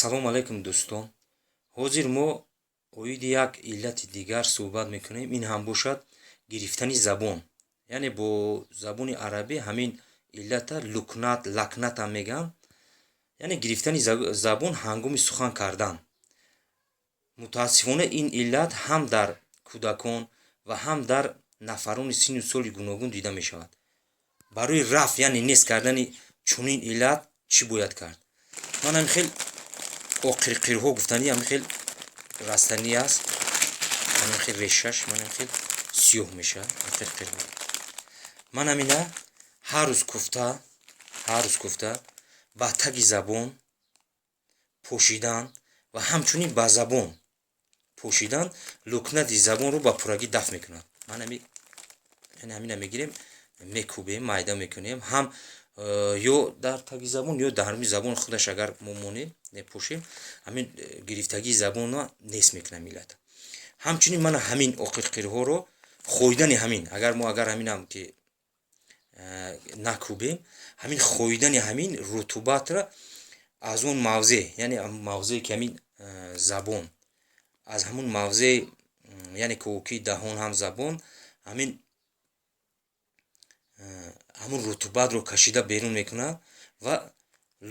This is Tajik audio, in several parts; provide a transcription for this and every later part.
ассалому алайкум дӯстон. ҳозир мо оиди як иллати дигар суҳбат мекунем. ин ҳам бошад гирифтани забон, яъне бо забони арабӣ ҳамин иллата лукнат, лакнат ҳам меган, яъне гирифтани забон ҳангоми сухан кардан. мутаассифона ин иллат ҳам дар кӯдакон ва ҳам дар нафарони синну соли гуногун дида мешавад. барои рафъ, яъне нест кардани чунин иллат чӣ бояд кард? ман ҳамин хел оқирқирҳо гуфтани ҳамин хел растани аст, ҳамин хел решаш, ман ҳамин хел сиёҳ мешавад оқирқирҳо. ман ҳамина ҳар рӯз куфта ба таги забон пошидан ва ҳамчунин ба забон пошидан лукнати забонро ба пуррагӣ дафъ мекунад. ман ҳамина мегирем, мекӯбем, майда мекунем, ҳам ё дар таги забон ё дарми забон худаш агар мо монем мепошем, ҳамин гирифтагии забонро нест мекунам иллата. ҳамчунин ман ҳамин оқирқирҳоро хоидани ҳамин агар ҳаминам ки накӯбем, ҳамин хоидани ҳамин рутубатро аз он мавзеъ, яъне мавзеъ ки ҳамин забон аз ҳамун мавзеъ, яъне кӯки даҳон ҳам забон, ҳамун рутубатро кашида берун мекунад ва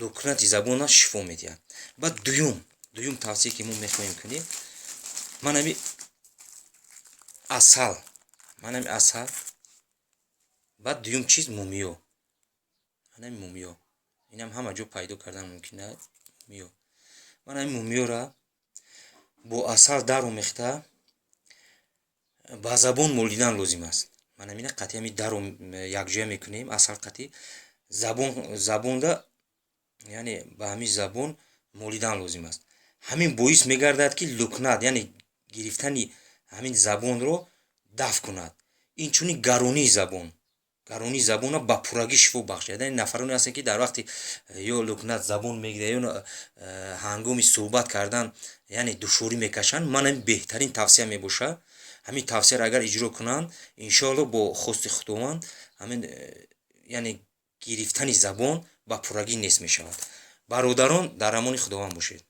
лукнати забонро шифо медиҳад. баъд дуюм тавсие ки мо мехоҳем кунем, ман ҳамин асал, баъд дуюм чиз мумиё. ман ҳамин мумиё, инам ҳама ҷо пайдо кардан мумкин аст. ман ҳамин мумиёра бо асал даромехта ба забон молидан лозим аст. ман ҳамина қатъи ҳамин даро якҷоя мекунем, асал қатъи забонда, яъне ба ҳамин забон молидан лозим аст. ҳамин боис мегардад ки лукнат, яъне гирифтани ҳамин забонро дафъ кунад. инчунин гаронии забонро ба пуррагӣ шифо бахшад. яъне нафароне ҳастанд ки дар вақти ё лукнат забон мегирад, ё ҳангоми суҳбат кардан яъне душворӣ мекашанд. ман ҳамин беҳтарин тавсия мебошад. ҳамин тавсияро агар иҷро кунанд, иншоалло бо хости худованд ҳамин яъне гирифтани забон ба пуррагӣ нест мешавад. бародарон дар амони худованд бошед.